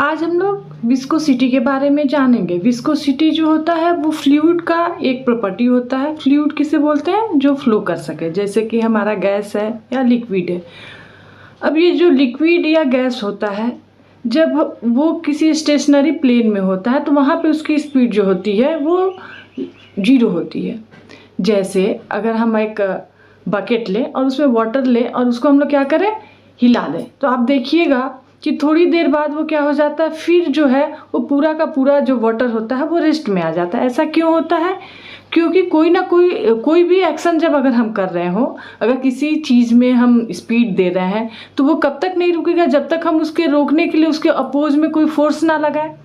आज हम लोग विस्कोसिटी के बारे में जानेंगे। विस्कोसिटी जो होता है वो फ्लूइड का एक प्रॉपर्टी होता है। फ्लूइड किसे बोलते हैं? जो फ्लो कर सके, जैसे कि हमारा गैस है या लिक्विड है। अब ये जो लिक्विड या गैस होता है, जब वो किसी स्टेशनरी प्लेन में होता है तो वहाँ पे उसकी स्पीड जो होती है वो 0 होती है। जैसे अगर हम एक बकेट लें और उसमें वाटर लें और उसको हम लोग क्या करें, हिला दें, तो आप देखिएगा कि थोड़ी देर बाद वो क्या हो जाता है, फिर जो है वो पूरा का पूरा जो वाटर होता है वो रेस्ट में आ जाता है। ऐसा क्यों होता है? क्योंकि कोई ना कोई भी एक्शन जब अगर हम कर रहे हो, अगर किसी चीज़ में हम स्पीड दे रहे हैं तो वो कब तक नहीं रुकेगा, जब तक हम उसके रोकने के लिए उसके अपोज में कोई फोर्स ना लगाए।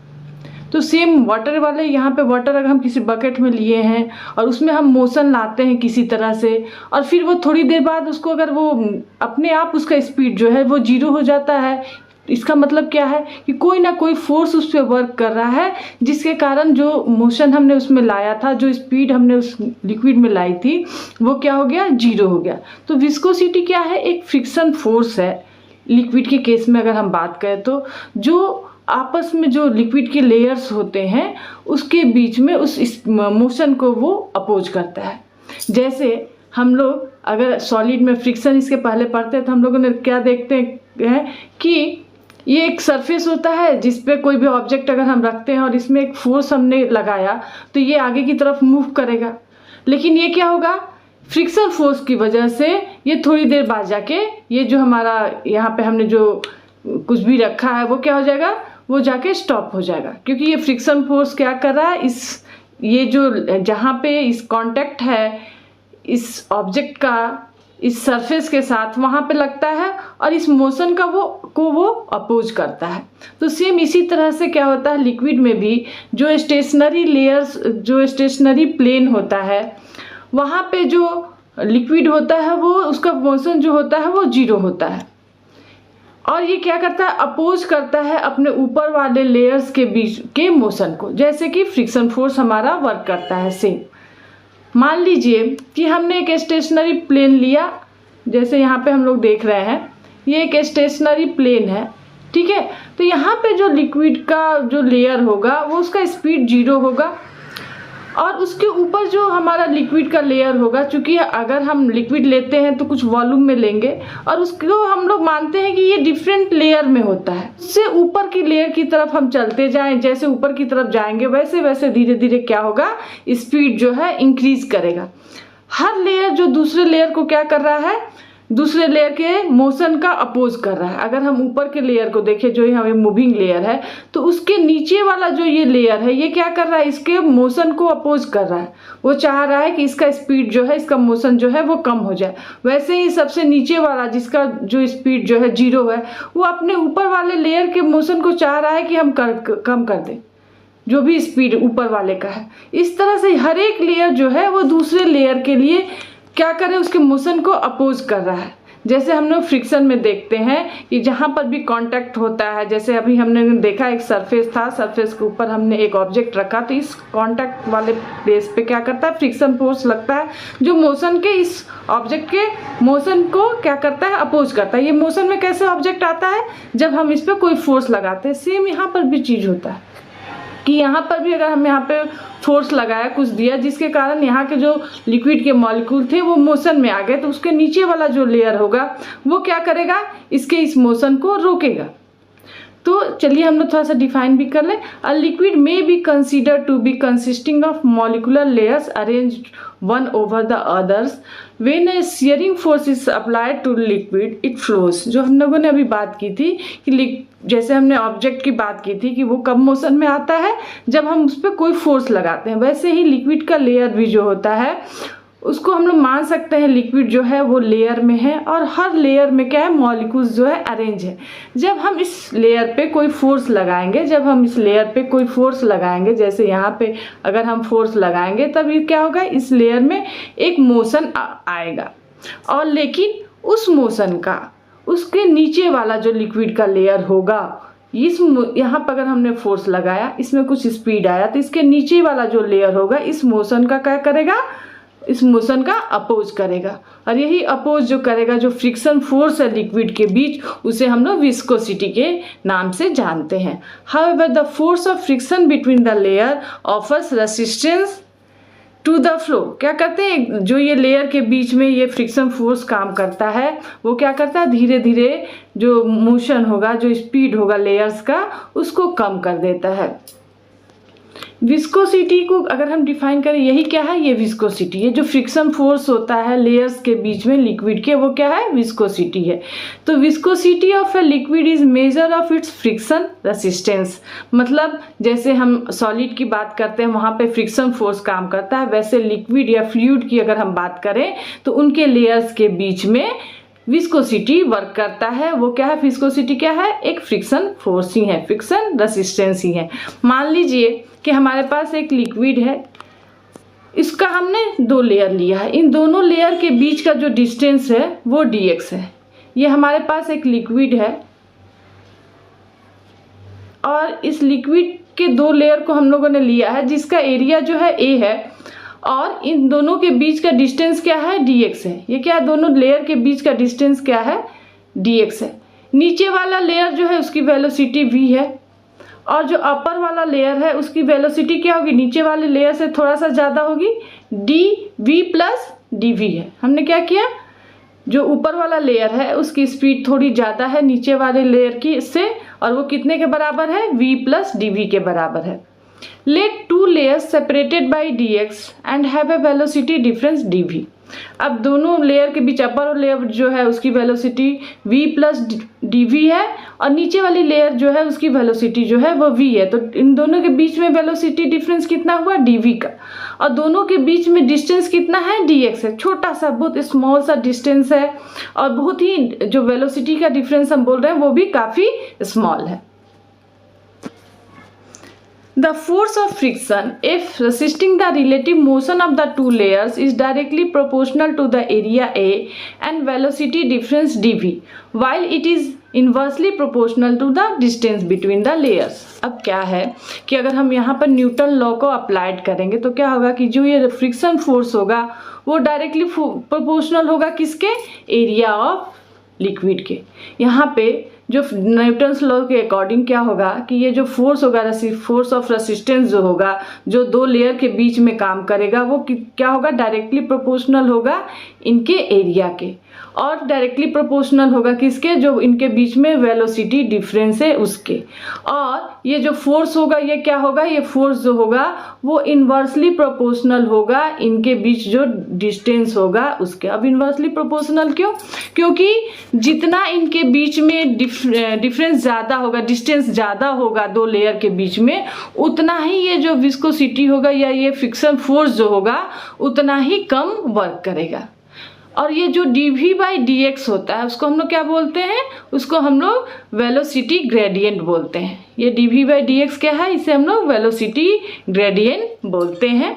तो सेम वाटर वाले यहाँ पे वाटर अगर हम किसी बकेट में लिए हैं और उसमें हम मोशन लाते हैं किसी तरह से, और फिर वो थोड़ी देर बाद उसको अगर वो अपने आप उसका स्पीड जो है वो 0 हो जाता है, इसका मतलब क्या है कि कोई ना कोई फोर्स उस पर वर्क कर रहा है, जिसके कारण जो मोशन हमने उसमें लाया था, जो स्पीड हमने उस लिक्विड में लाई थी, वो क्या हो गया, 0 हो गया। तो विस्कोसिटी क्या है? एक फ्रिक्शन फोर्स है। लिक्विड के केस में अगर हम बात करें तो जो आपस में जो लिक्विड के लेयर्स होते हैं उसके बीच में उस मोशन को वो अपोज करता है। जैसे हम लोग अगर सॉलिड में फ्रिक्शन इसके पहले पढ़ते हैं तो हम लोगों ने क्या देखते हैं कि ये एक सरफेस होता है जिस पे कोई भी ऑब्जेक्ट अगर हम रखते हैं और इसमें एक फोर्स हमने लगाया तो ये आगे की तरफ मूव करेगा। लेकिन ये क्या होगा, फ्रिक्शन फोर्स की वजह से ये थोड़ी देर बाद जाके ये जो हमारा यहाँ पे हमने जो कुछ भी रखा है वो क्या हो जाएगा, वो जाके स्टॉप हो जाएगा। क्योंकि ये फ्रिक्शन फोर्स क्या कर रहा है, ये जो जहाँ पे इस कांटेक्ट है इस ऑब्जेक्ट का इस सरफेस के साथ, वहाँ पे लगता है और इस मोशन का वो अपोज करता है। तो सेम इसी तरह से क्या होता है लिक्विड में भी, जो स्टेशनरी लेयर्स, जो स्टेशनरी प्लेन होता है, वहाँ पे जो लिक्विड होता है वो उसका मोशन जो होता है वो 0 होता है। और ये क्या करता है, अपोज करता है अपने ऊपर वाले लेयर्स के बीच के मोशन को, जैसे कि फ्रिक्शन फोर्स हमारा वर्क करता है। सेम मान लीजिए कि हमने एक स्टेशनरी प्लेन लिया, जैसे यहाँ पे हम लोग देख रहे हैं, ये एक स्टेशनरी प्लेन है, ठीक है। तो यहाँ पे जो लिक्विड का जो लेयर होगा वो उसका स्पीड 0 होगा, और उसके ऊपर जो हमारा लिक्विड का लेयर होगा, चूंकि अगर हम लिक्विड लेते हैं तो कुछ वॉल्यूम में लेंगे और उसको हम लोग मानते हैं कि ये डिफरेंट लेयर में होता है, उससे ऊपर की लेयर की तरफ हम चलते जाएं, जैसे ऊपर की तरफ जाएंगे वैसे वैसे धीरे धीरे क्या होगा, स्पीड जो है इंक्रीज करेगा। हर लेयर जो दूसरे लेयर को क्या कर रहा है, दूसरे लेयर के मोशन का अपोज कर रहा है। अगर हम ऊपर के लेयर को देखें जो यहाँ मूविंग लेयर है, तो उसके नीचे वाला जो ये लेयर है ये क्या कर रहा है, इसके मोशन को अपोज कर रहा है। वो चाह रहा है कि इसका स्पीड जो है, इसका मोशन जो है वो कम हो जाए। वैसे ही सबसे नीचे वाला जिसका जो स्पीड जो है 0 है, वो अपने ऊपर वाले लेयर के मोशन को चाह रहा है कि हम कम कर दें, जो भी स्पीड ऊपर वाले का है। इस तरह से हर एक लेयर जो है वो दूसरे लेयर के लिए क्या करे, उसके मोशन को अपोज कर रहा है। जैसे हम लोग फ्रिक्शन में देखते हैं कि जहाँ पर भी कांटेक्ट होता है, जैसे अभी हमने देखा एक सरफेस था, सरफेस के ऊपर हमने एक ऑब्जेक्ट रखा, तो इस कांटेक्ट वाले प्लेस पे क्या करता है, फ्रिक्शन फोर्स लगता है, जो मोशन के इस ऑब्जेक्ट के मोशन को क्या करता है, अपोज करता है। ये मोशन में कैसे ऑब्जेक्ट आता है, जब हम इस पर कोई फोर्स लगाते हैं। सेम यहाँ पर भी चीज़ होता है कि यहाँ पर भी अगर हम यहाँ पे फोर्स लगाया, कुछ दिया, जिसके कारण यहाँ के जो लिक्विड के मॉलिक्यूल थे वो मोशन में आ गए, तो उसके नीचे वाला जो लेयर होगा वो क्या करेगा, इसके इस मोशन को रोकेगा। तो चलिए हम लोग थोड़ा सा डिफाइन भी कर लें। A liquid may be considered to be consisting of molecular layers arranged one over the others when a shearing force is applied to liquid it flows. जो हम लोगों ने अभी बात की थी कि जैसे हमने ऑब्जेक्ट की बात की थी कि वो कब मोशन में आता है, जब हम उस पर कोई फोर्स लगाते हैं। वैसे ही लिक्विड का लेयर भी जो होता है उसको हम लोग मान सकते हैं लिक्विड जो है वो लेयर में है, और हर लेयर में क्या है, मॉलिक्यूल्स जो है अरेंज है। जब हम इस लेयर पे कोई फोर्स लगाएंगे, जब हम इस लेयर पे कोई फोर्स लगाएंगे, जैसे यहाँ पे अगर हम फोर्स लगाएंगे तब ये क्या होगा, इस लेयर में एक मोशन आएगा। और लेकिन उस मोशन का उसके नीचे वाला जो लिक्विड का लेयर होगा, यहाँ पर अगर हमने फोर्स लगाया, इसमें कुछ स्पीड आया, तो इसके नीचे वाला जो लेयर होगा इस मोशन का क्या करेगा, इस मोशन का अपोज करेगा, और यही अपोज जो करेगा, जो फ्रिक्शन फोर्स है लिक्विड के बीच, उसे हम लोग विस्कोसिटी के नाम से जानते हैं। However the force of friction between the layer offers resistance to the flow. क्या करते हैं, जो ये लेयर के बीच में ये फ्रिक्शन फोर्स काम करता है, वो क्या करता है, धीरे धीरे जो मोशन होगा, जो स्पीड होगा लेयर्स का, उसको कम कर देता है। विस्कोसिटी को अगर हम डिफाइन करें, यही क्या है, ये विस्कोसिटी है। जो फ्रिक्शन फोर्स होता है लेयर्स के बीच में लिक्विड के, वो क्या है, विस्कोसिटी है। तो viscosity of a liquid is measure of its friction resistance. मतलब जैसे हम सॉलिड की बात करते हैं, वहाँ पे फ्रिक्शन फोर्स काम करता है, वैसे लिक्विड या फ्लूइड की अगर हम बात करें तो उनके लेयर्स के बीच में विस्कोसिटी वर्क करता है। वो क्या है, विस्कोसिटी क्या है, एक फ्रिक्शन फोर्स ही है, फ्रिक्शन रेसिस्टेंस ही है। मान लीजिए कि हमारे पास एक लिक्विड है, इसका हमने 2 लेयर लिया है, इन दोनों लेयर के बीच का जो डिस्टेंस है वो dx है। ये हमारे पास एक लिक्विड है और इस लिक्विड के 2 लेयर को हम लोगों ने लिया है, जिसका एरिया जो है a है, और इन दोनों के बीच का डिस्टेंस क्या है, dx है। ये क्या है, दोनों लेयर के बीच का डिस्टेंस क्या है, dx है। नीचे वाला लेयर जो है उसकी वेलोसिटी v है, और जो अपर वाला लेयर है उसकी वेलोसिटी क्या होगी, नीचे वाले लेयर से थोड़ा सा ज़्यादा होगी, dv प्लस dv है। हमने क्या किया, जो ऊपर वाला लेयर है उसकी स्पीड थोड़ी ज़्यादा है नीचे वाले लेयर की से, और वो कितने के बराबर है, v प्लस dv के बराबर है। Let 2 layers separated by dx and have a velocity difference dv। अब दोनों लेयर के बीच अपर लेयर जो है उसकी वेलोसिटी v प्लस dv है, और नीचे वाली लेयर जो है उसकी वेलोसिटी जो है वो v है। तो इन दोनों के बीच में वेलोसिटी डिफरेंस कितना हुआ, dv का, और दोनों के बीच में डिस्टेंस कितना है, dx है। छोटा सा, बहुत स्मॉल सा डिस्टेंस है, और बहुत ही जो वेलोसिटी का डिफरेंस हम बोल रहे हैं वो भी काफ़ी स्मॉल है। The force of friction, if resisting the relative motion of the 2 layers, is directly proportional to the area A and velocity difference dv, while it is inversely proportional to the distance between the layers। अब क्या है कि अगर हम यहाँ पर Newton law को applied करेंगे तो क्या होगा कि जो ये फ्रिक्शन फोर्स होगा वो डायरेक्टली प्रोपोर्शनल होगा किसके, एरिया ऑफ लिक्विड के। यहाँ पे जो न्यूटन्स लॉ के अकॉर्डिंग क्या होगा कि ये जो फोर्स होगा, फोर्स ऑफ रेसिस्टेंस जो होगा, जो 2 लेयर के बीच में काम करेगा, वो क्या होगा, डायरेक्टली प्रोपोर्शनल होगा इनके एरिया के, और डायरेक्टली प्रोपोर्शनल होगा किसके, जो इनके बीच में वेलोसिटी डिफरेंस है उसके। और ये जो फोर्स होगा ये क्या होगा, ये फोर्स जो होगा वो इन्वर्सली प्रोपोर्शनल होगा इनके बीच जो डिस्टेंस होगा उसके। अब इन्वर्सली प्रोपोर्शनल क्यों, क्योंकि जितना इनके बीच में डिफरेंस ज़्यादा होगा, डिस्टेंस ज़्यादा होगा 2 लेयर के बीच में, उतना ही ये जो विस्कोसिटी होगा या ये फ्रिक्शन फोर्स जो होगा उतना ही कम वर्क करेगा। और ये जो dv बाई dx होता है उसको हम लोग क्या बोलते हैं, उसको हम लोग वेलोसिटी ग्रेडियंट बोलते हैं। ये dv बाई dx क्या है, इसे हम लोग वेलोसिटी ग्रेडियंट बोलते हैं।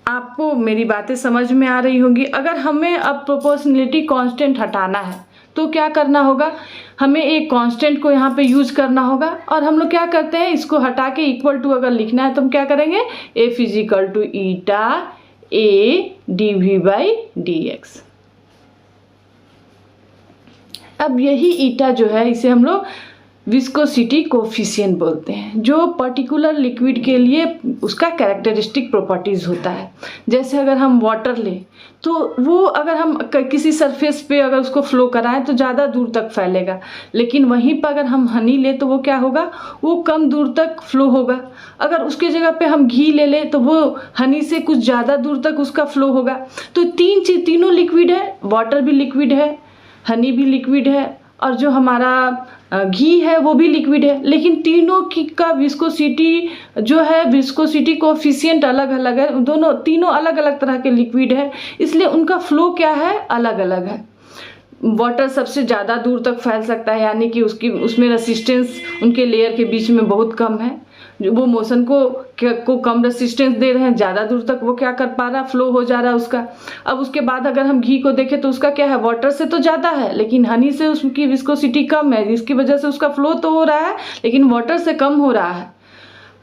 आपको मेरी बातें समझ में आ रही होंगी। अगर हमें अब प्रोपोर्शनलिटी कांस्टेंट हटाना है तो क्या करना होगा, हमें एक कांस्टेंट को यहाँ पे यूज करना होगा, और हम लोग क्या करते हैं, इसको हटा के इक्वल टू अगर लिखना है तो हम क्या करेंगे, f is equal to eta a dv by dx। अब यही ईटा जो है इसे हम लोग विस्कोसिटी कोफिशिएंट बोलते हैं, जो पर्टिकुलर लिक्विड के लिए उसका कैरेक्टरिस्टिक प्रॉपर्टीज होता है। जैसे अगर हम वाटर लें तो वो अगर हम किसी सरफेस पे अगर उसको फ्लो कराएं तो ज़्यादा दूर तक फैलेगा, लेकिन वहीं पर अगर हम हनी ले तो वो क्या होगा, वो कम दूर तक फ्लो होगा। अगर उसके जगह पे हम घी ले लें तो वो हनी से कुछ ज़्यादा दूर तक उसका फ्लो होगा। तो तीनों लिक्विड है, वाटर भी लिक्विड है, हनी भी लिक्विड है, और जो हमारा घी है वो भी लिक्विड है, लेकिन तीनों की का विस्कोसिटी जो है, विस्कोसिटी कोफिशिएंट अलग अलग है। तीनों अलग अलग तरह के लिक्विड है, इसलिए उनका फ्लो क्या है, अलग अलग है। वाटर सबसे ज़्यादा दूर तक फैल सकता है, यानी कि उसमें रेसिस्टेंस उनके लेयर के बीच में बहुत कम है, वो मोशन को कम रेसिस्टेंस दे रहे हैं, ज़्यादा दूर तक वो क्या कर पा रहा, फ्लो हो जा रहा है उसका। अब उसके बाद अगर हम घी को देखें तो उसका क्या है, वाटर से तो ज़्यादा है लेकिन हनी से उसकी विस्कोसिटी कम है, जिसकी वजह से उसका फ्लो तो हो रहा है लेकिन वाटर से कम हो रहा है।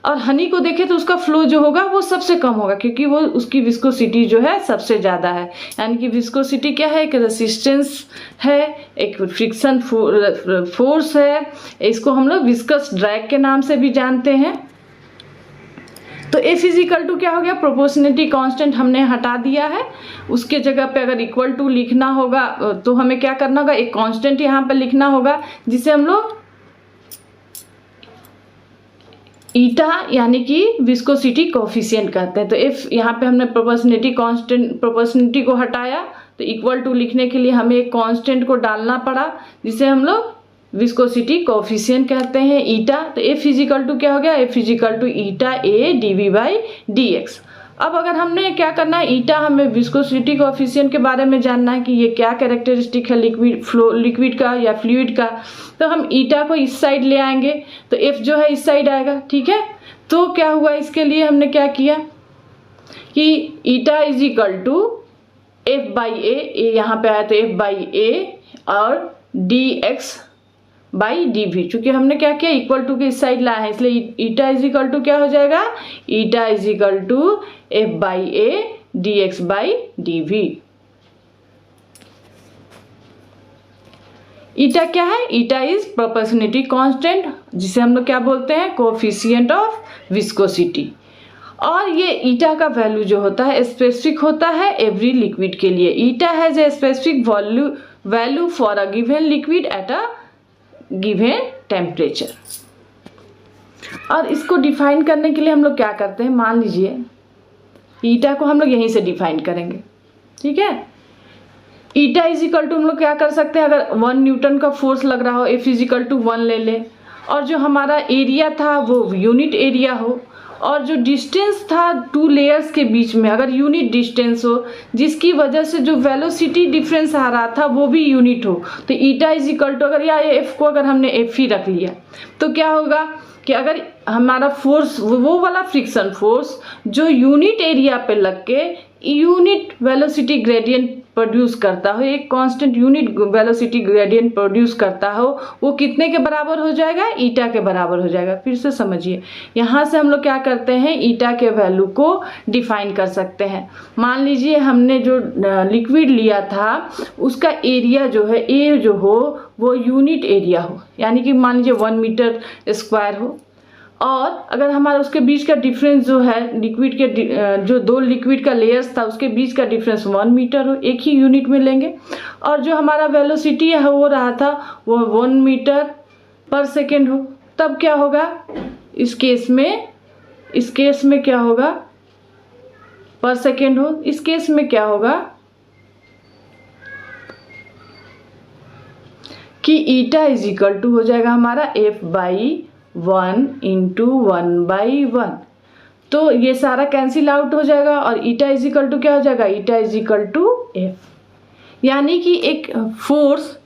और हनी को देखें तो उसका फ्लो जो होगा वो सबसे कम होगा, क्योंकि वो उसकी विस्कोसिटी जो है सबसे ज़्यादा है। यानी कि विस्कोसिटी क्या है, एक रेसिस्टेंस है, एक फ्रिक्शन फोर्स है, इसको हम लोग विस्कस ड्रैग के नाम से भी जानते हैं। तो F इजिकल टू क्या हो गया, प्रोपोर्शनलिटी कांस्टेंट हमने हटा दिया है, उसके जगह पे अगर इक्वल टू लिखना होगा तो हमें क्या करना होगा, एक कांस्टेंट यहाँ पे लिखना होगा जिसे हम लोग ईटा यानी कि विस्कोसिटी कोफिशिएंट कहते हैं। तो F यहाँ पे हमने प्रोपोर्शनलिटी कांस्टेंट, प्रोपोर्शनलिटी को हटाया तो इक्वल टू लिखने के लिए हमें एक कांस्टेंट को डालना पड़ा जिसे हम लोग विस्कोसिटी कोफिशिएंट कहते हैं, ईटा। तो F इजिकल टू क्या हो गया, F is equal to eta A dV by dx। अब अगर हमने क्या करना है, ईटा हमें विस्कोसिटी कोफिशिएंट के बारे में जानना है कि ये क्या कैरेक्टरिस्टिक है लिक्विड का या फ्लूइड का, तो हम ईटा को इस साइड ले आएंगे तो F जो है इस साइड आएगा, ठीक है। तो क्या हुआ, इसके लिए हमने क्या किया कि eta is equal to F by A, यहाँ पे आया तो F बाई ए और dx बाई dv। चूंकि हमने क्या किया, इक्वल टू के इस साइड लाया है, इसलिए ईटा इज इक्वल टू क्या हो जाएगा, eta is equal to F by A dx by dv। Eta क्या है, ईटा इज प्रोपोर्शनलिटी कांस्टेंट जिसे हम लोग क्या बोलते हैं, कोफिशिएंट ऑफ विस्कोसिटी। और ये ईटा का वैल्यू जो होता है स्पेसिफिक होता है एवरी लिक्विड के लिए। Eta has a specific value for a given liquid at a given temperature. और इसको डिफाइन करने के लिए हम लोग क्या करते हैं, मान लीजिए ईटा को हम लोग यहीं से डिफाइन करेंगे, ठीक है। ईटा इज इक्वल टू हम लोग क्या कर सकते हैं, अगर 1 न्यूटन का फोर्स लग रहा हो, F इज इक्वल टू 1 ले ले, और जो हमारा एरिया था वो यूनिट एरिया हो, और जो डिस्टेंस था 2 लेयर्स के बीच में अगर यूनिट डिस्टेंस हो, जिसकी वजह से जो वेलोसिटी डिफरेंस आ रहा था वो भी यूनिट हो, तो ईटा इज इक्वल टू, अगर या F को अगर हमने F ही रख लिया तो क्या होगा कि अगर हमारा फोर्स वो वाला फ्रिक्शन फोर्स जो यूनिट एरिया पे लग के यूनिट वेलोसिटी ग्रेडियंट प्रोड्यूस करता हो, एक constant unit velocity gradient produce करता हो, वो कितने के बराबर हो जाएगा, ईटा के बराबर हो जाएगा। फिर से समझिए, यहाँ से हम लोग क्या करते हैं, ईटा के वैल्यू को डिफाइन कर सकते हैं। मान लीजिए हमने जो लिक्विड लिया था उसका एरिया जो है ए जो हो वो यूनिट एरिया हो, यानी कि मान लीजिए 1 मीटर स्क्वायर हो, और अगर हमारा उसके बीच का डिफरेंस जो है लिक्विड के जो 2 लिक्विड का लेयर्स था उसके बीच का डिफरेंस 1 मीटर हो, एक ही यूनिट में लेंगे, और जो हमारा वेलोसिटी हो रहा था वो 1 मीटर पर सेकेंड हो, तब क्या होगा, इस केस में क्या होगा, पर सेकेंड हो, इस केस में क्या होगा कि ईटा इज इक्वल टू हो जाएगा हमारा F बाई 1 इंटू 1/1। तो ये सारा कैंसिल आउट हो जाएगा और ईटा इज इक्वल टू क्या हो जाएगा, eta is equal to F। यानी कि एक फोर्स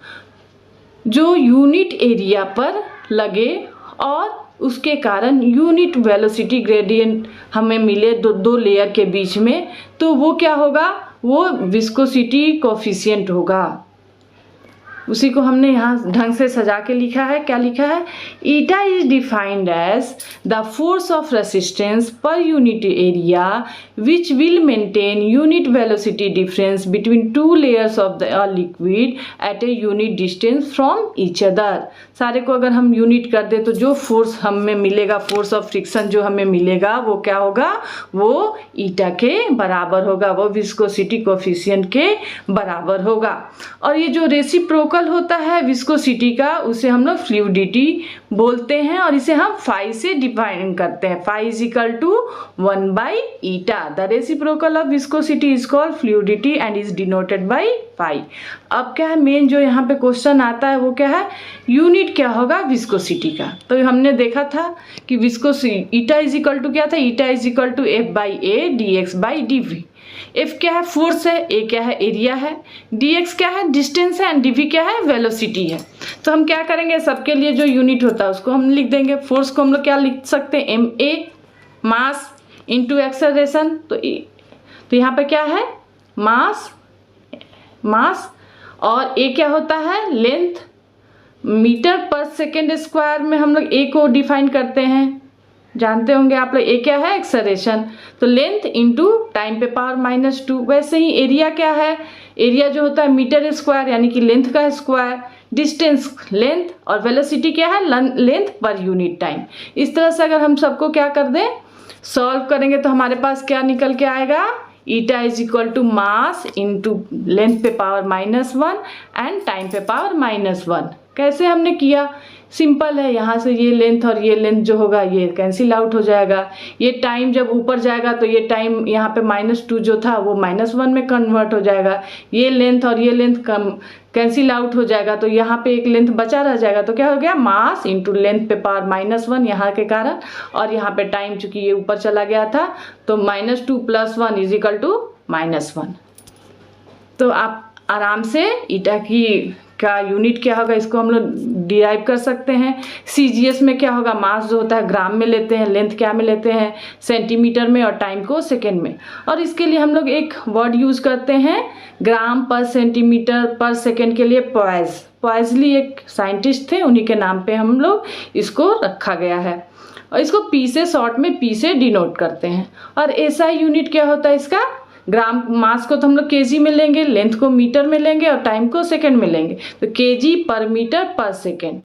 जो यूनिट एरिया पर लगे और उसके कारण यूनिट वेलोसिटी ग्रेडियंट हमें मिले 2 लेयर के बीच में, तो वो क्या होगा, वो विस्कोसिटी कोफिशिएंट होगा। उसी को हमने यहाँ ढंग से सजा के लिखा है, क्या लिखा है, eta is defined as the force of resistance per unit area which will maintain unit velocity difference between 2 layers of the liquid at a unit distance from each other. सारे को अगर हम यूनिट कर दे तो जो फोर्स हमें मिलेगा, force of friction जो हमें मिलेगा वो क्या होगा, वो ईटा के बराबर होगा, वो विस्कोसिटी कोफिशिएंट के बराबर होगा। और ये जो रेसिप्रोकल होता है विस्कोसिटी का उसे हम लोग फ्लूइडिटी बोलते हैं, और इसे हम फाई से डिफाइन करते हैं, phi is equal to 1 by eta. The reciprocal of viscosity is called fluidity and is denoted by phi. अब क्या है, मेन जो यहाँ पे क्वेश्चन आता है वो क्या है, यूनिट क्या होगा विस्कोसिटी का। तो हमने देखा था कि viscosity eta is equal to क्या था, eta is equal to F by A dx by dv। F क्या है, फोर्स है, A क्या है, एरिया है, dx क्या है, डिस्टेंस है, एंड dv क्या है, वेलोसिटी है। तो हम क्या करेंगे, सबके लिए जो यूनिट होता है उसको हम लिख देंगे। फोर्स को हम लोग क्या लिख सकते हैं, ma मास इंटू एक्सेलरेशन। तो यहाँ पे क्या है, मास और A क्या होता है, लेंथ। मीटर पर सेकेंड स्क्वायर में हम लोग A को डिफाइन करते हैं, जानते होंगे आप लोग, ए क्या है, एक्सेलरेशन। तो लेंथ इंटू टाइम पे पावर -2। वैसे ही एरिया क्या है, एरिया जो होता है मीटर स्क्वायर यानी कि लेंथ का स्क्वायर, डिस्टेंस लेंथ, और वेलोसिटी क्या है, लेंथ पर यूनिट टाइम। इस तरह से अगर हम सबको क्या कर दें, सॉल्व करेंगे तो हमारे पास क्या निकल के आएगा, eta is equal to mass into length पे पावर -1 एंड टाइम पे पावर -1। कैसे हमने किया, सिंपल है, यहाँ से ये लेंथ और ये लेंथ जो होगा ये कैंसिल आउट हो जाएगा। ये टाइम जब ऊपर जाएगा तो ये टाइम यहाँ पे -2 जो था वो -1 में कन्वर्ट हो जाएगा। ये लेंथ और ये लेंथ कम कैंसिल आउट हो जाएगा, तो यहाँ पे एक लेंथ बचा रह जाएगा। तो क्या हो गया, मास इंटू लेंथ पे पावर -1 यहाँ के कारण, और यहाँ पे टाइम चूंकि ये ऊपर चला गया था तो -2 + 1 इज इक्वल टू -1। तो आप आराम से ईटा की का यूनिट क्या होगा इसको हम लोग डिराइव कर सकते हैं। सीजीएस में क्या होगा, मास जो होता है ग्राम में लेते हैं, लेंथ क्या में लेते हैं, सेंटीमीटर में, और टाइम को सेकेंड में। और इसके लिए हम लोग एक वर्ड यूज करते हैं, ग्राम पर सेंटीमीटर पर सेकेंड के लिए पॉइजली एक साइंटिस्ट थे, उन्हीं के नाम पे हम लोग इसको रखा गया है। और इसको पी से शॉर्ट में पी से डिनोट करते हैं। और एसआई यूनिट क्या होता है इसका, ग्राम, मास को तो हम लोग केजी में लेंगे, लेंथ को मीटर में लेंगे और टाइम को सेकंड में लेंगे, तो केजी पर मीटर पर सेकंड।